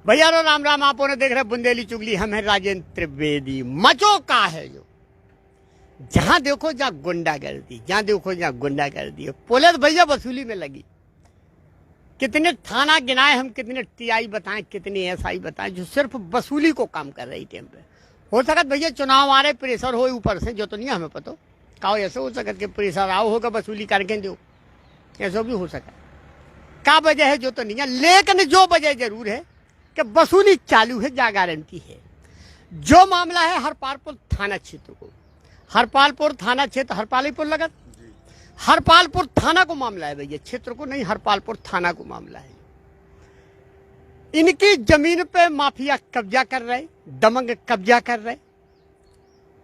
भैया रो राम राम। आप देख रहे बुंदेली चुगली, हम है राजेंद्र त्रिवेदी। मचो का है जो जहां देखो जहां गुंडागर्दी, जहां देखो जहां गुंडागर्दी। पुलिस भैया वसूली में लगी। कितने थाना गिनाए हम, कितने टीआई बताएं, कितने एसआई बताएं जो सिर्फ वसूली को काम कर रही टाइम पे। हो सकता भैया चुनाव आ रहे, प्रेशर हो ऊपर से, जो तो नहीं हमें पता कहो। ऐसे हो सकता कि प्रेशर आओ होगा वसूली करके दो, ऐसा भी हो सकता। क्या वजह है जो तो नहीं है, लेकिन जो वजह जरूर है कि वसूली चालू है, जा गारंटी है। जो मामला है हरपालपुर थाना क्षेत्र को, हरपालपुर थाना क्षेत्र, हरपालीपुर लगत, हरपालपुर थाना को मामला है भैया, क्षेत्र को नहीं, हरपालपुर थाना को मामला है। इनकी जमीन पे माफिया कब्जा कर रहे, दबंग कब्जा कर रहे,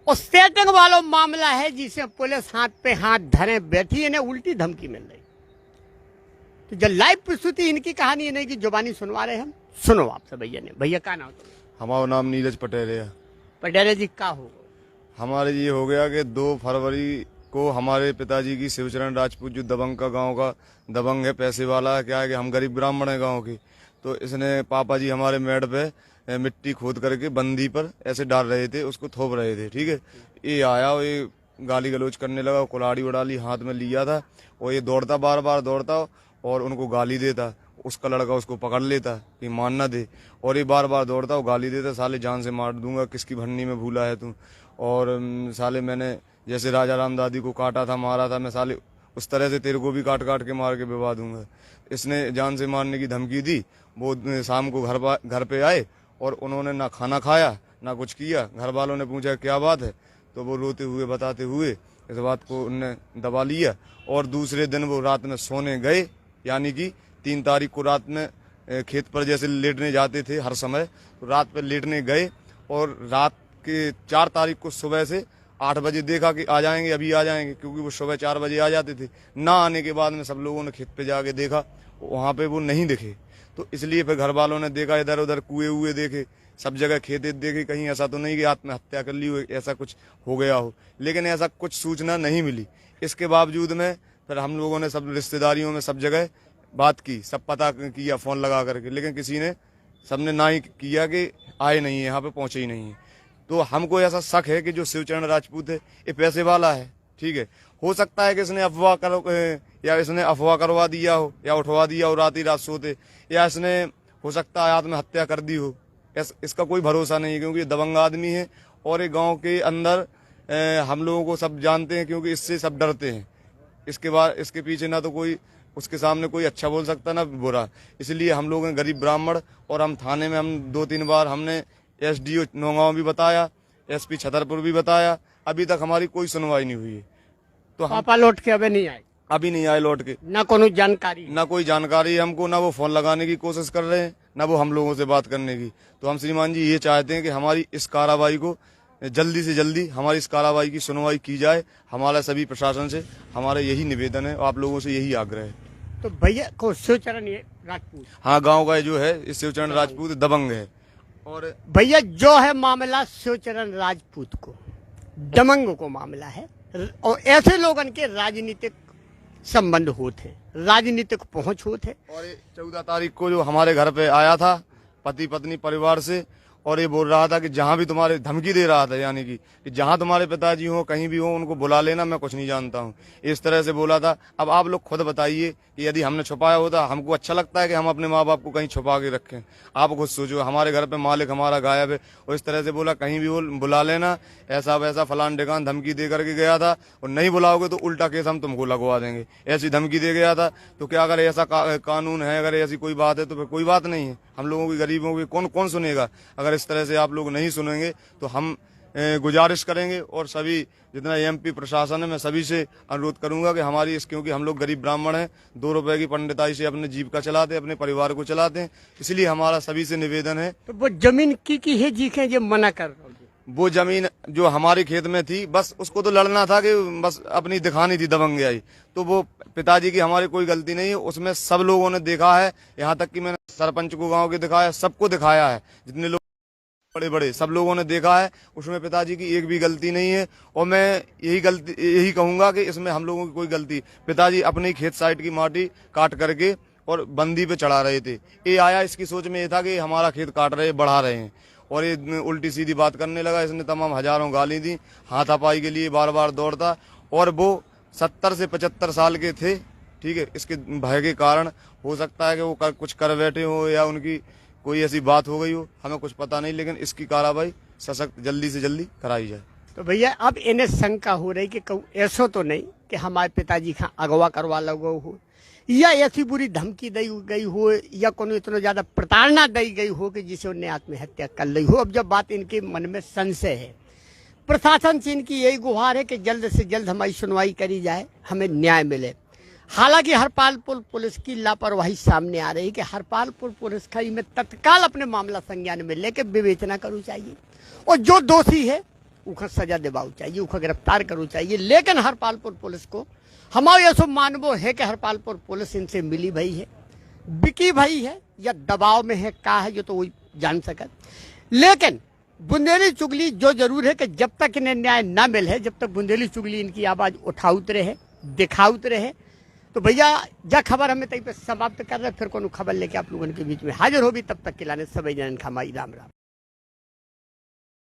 और सेटिंग वालों मामला है जिसे पुलिस हाथ पे हाथ धरे बैठी, इन्हें उल्टी धमकी मिल रही। तो जब लाइव प्रस्तुति इनकी कहानी नहीं की जुबानी सुनवा रहे हम, सुनो आपसे भैया ने। भैया का नाम? हमारा नाम नीरज पटेल है। पटेल जी का होगा? हमारे ये हो गया कि 2 फरवरी को हमारे पिताजी की शिवचरण राजपूत, जो दबंग का गांव का दबंग है, पैसे वाला है, क्या है कि हम गरीब ब्राह्मण है गांव के, तो इसने पापा जी हमारे मेड़ पे मिट्टी खोद करके बंदी पर ऐसे डाल रहे थे, उसको थोप रहे थे। ठीक है, ये आया, ये गाली गलौज करने लगा, कुल्हाड़ी उड़ाली हाथ में लिया था, और ये दौड़ता, बार बार दौड़ता और उनको गाली देता। उसका लड़का उसको पकड़ लेता कि मान ना दे, और ये बार बार दौड़ता और गाली देता, साले जान से मार दूंगा, किसकी भन्नी में भूला है तू, और साले मैंने जैसे राजा राम दादी को काटा था, मारा था, मैं साले उस तरह से तेरे को भी काट काट के मार के विवा दूंगा। इसने जान से मारने की धमकी दी। वो शाम को घर पे आए और उन्होंने ना खाना खाया ना कुछ किया। घर वालों ने पूछा क्या बात है, तो वो रोते हुए बताते हुए इस बात को उनने दबा लिया। और दूसरे दिन वो रात में सोने गए, यानी कि 3 तारीख को रात में खेत पर जैसे लेटने जाते थे हर समय, तो रात पर लेटने गए, और रात के 4 तारीख को सुबह से 8 बजे देखा कि आ जाएंगे, अभी आ जाएंगे, क्योंकि वो सुबह 4 बजे आ जाते थे। ना आने के बाद में सब लोगों ने खेत पे जाके देखा, वहाँ पे वो नहीं दिखे, तो इसलिए फिर घर वालों ने देखा, इधर उधर कुएं हुए देखे, सब जगह खेत देखे, कहीं ऐसा तो नहीं कि आत्महत्या कर ली हो, ऐसा कुछ हो गया हो, लेकिन ऐसा कुछ सूचना नहीं मिली। इसके बावजूद में फिर हम लोगों ने सब रिश्तेदारियों में सब जगह बात की, सब पता किया फोन लगा करके, लेकिन किसी ने, सबने ना ही किया कि आए नहीं है, यहाँ पे पहुंचे ही नहीं है। तो हमको ऐसा शक है कि जो शिवचरण राजपूत है ये पैसे वाला है। ठीक है, हो सकता है कि इसने अफवाह करवा दिया हो, या उठवा दिया हो रात ही रात सोते, या इसने हो सकता है आत्महत्या कर दी हो। इसका कोई भरोसा नहीं है, क्योंकि ये दबंग आदमी है, और ये गाँव के अंदर हम लोगों को सब जानते हैं, क्योंकि इससे सब डरते हैं। इसके बाद इसके पीछे ना तो कोई उसके सामने कोई अच्छा बोल सकता ना बुरा, इसलिए हम लोग हैं गरीब ब्राह्मण। और हम थाने में हम 2-3 बार हमने एसडीओ नौगांव भी बताया, एसपी छतरपुर भी बताया, अभी तक हमारी कोई सुनवाई नहीं हुई है। तो पापा लौट के अभी नहीं आए लौट के, ना कोई जानकारी, ना कोई जानकारी हमको, ना वो फोन लगाने की कोशिश कर रहे हैं, ना वो हम लोगों से बात करने की। तो हम श्रीमान जी ये चाहते हैं कि हमारी इस कार्रवाई को जल्दी से जल्दी, हमारी इस कार्रवाई की सुनवाई की जाए। हमारा सभी प्रशासन से हमारा यही निवेदन है, आप लोगों से यही आग्रह है। तो भैया को शिवचरण राजपूत, हाँ, गाँव का जो है इस शिवचरण राजपूत दबंग है। और भैया जो है मामला शिवचरण राजपूत को, दबंग को मामला है, और ऐसे लोगन के राजनीतिक संबंध होते, राजनीतिक पहुंच होते। और 14 तारीख को जो हमारे घर पे आया था पति पत्नी परिवार से, और ये बोल रहा था कि जहां भी तुम्हारे, धमकी दे रहा था, यानी कि जहां तुम्हारे पिताजी हो, कहीं भी हो, उनको बुला लेना, मैं कुछ नहीं जानता हूं, इस तरह से बोला था। अब आप लोग खुद बताइए कि यदि हमने छुपाया होता, हमको अच्छा लगता है कि हम अपने माँ बाप को कहीं छुपा के रखें? आप खुद सोचो, हमारे घर पे मालिक हमारा गायब है, और इस तरह से बोला कहीं भी बुला लेना, ऐसा वैसा फलान ढिकान धमकी दे करके गया था, और नहीं बुलाओगे तो उल्टा केस हम तुमको लगवा देंगे, ऐसी धमकी दे गया था। तो क्या अगर ऐसा कानून है, अगर ऐसी कोई बात है, तो फिर कोई बात नहीं है। हम लोगों की, गरीबों की कौन सुनेगा? अगर इस तरह से आप लोग नहीं सुनेंगे तो हम गुजारिश करेंगे, और सभी जितना एमपी प्रशासन है, मैं सभी से अनुरोध करूंगा कि हमारी क्योंकि हम लोग गरीब ब्राह्मण हैं, 2 रुपए की पंडिताई से अपने जीविका चलाते हैं, अपने परिवार को चलाते हैं, इसलिए हमारा सभी से निवेदन है। तो वो जमीन की है जीखे जो मना कर रहे, वो जमीन जो हमारे खेत में थी, बस उसको तो लड़ना था कि बस अपनी दिखानी थी दबंग आई, तो वो पिताजी की हमारी कोई गलती नहीं है, उसमें सब लोगों ने देखा है, यहाँ तक कि मैंने सरपंच को गाँव के दिखाया, सबको दिखाया है, जितने लोग बड़े बड़े सब लोगों ने देखा है, उसमें पिताजी की एक भी गलती नहीं है। और मैं यही कहूंगा कि इसमें हम लोगों की कोई गलती, पिताजी अपनी खेत साइड की माटी काट करके और बंदी पे चढ़ा रहे थे। ये आया, इसकी सोच में ये था कि हमारा खेत काट रहे, बढ़ा रहे हैं, और ये उल्टी सीधी बात करने लगा। इसने तमाम हजारों गाली दी, हाथापाई के लिए बार बार दौड़ता, और वो 70 से 75 साल के थे। ठीक है, इसके भय के कारण हो सकता है कि वो कुछ कर बैठे हो या उनकी कोई ऐसी बात हो गई हो, हमें कुछ पता नहीं, लेकिन इसकी कार्रवाई सशक्त जल्दी से जल्दी कराई जाए। तो भैया अब इन्हें शंका हो रही कि कहूँ ऐसा तो नहीं कि हमारे पिताजी का अगवा करवा लगो हो, या ऐसी बुरी धमकी दी गई हो, या कोनो इतना ज्यादा प्रताड़ना दी गई हो कि जिसे उन्हें आत्महत्या कर ली हो। अब जब बात इनके मन में संशय है, प्रशासन से इनकी यही गुहार है कि जल्द से जल्द हमारी सुनवाई करी जाए, हमें न्याय मिले। हालांकि हरपालपुर पुलिस की लापरवाही सामने आ रही है कि हरपालपुर पुलिस का में तत्काल अपने मामला संज्ञान में लेकर विवेचना करू चाहिए, और जो दोषी है उसको सजा दिलाऊ चाहिए, उसको गिरफ्तार करू चाहिए। लेकिन हरपालपुर पुलिस को हमारा यह सब मानवो है कि हरपालपुर पुलिस इनसे मिली भई है, बिकी भई है, या दबाव में है, का है जो तो वही जान सकत। लेकिन बुंदेली चुगली जो जरूर है कि जब तक इन्हें न्याय न मिले, जब तक बुंदेली चुगली इनकी आवाज उठाउत रहे, दिखाउत रहे। तो भैया जा खबर हमें तई पे समाप्त कर रहे, फिर कोनो खबर लेके आप लोगों के बीच में हाजिर होगी। तब तक के लाने सभी जन का माई राम राम।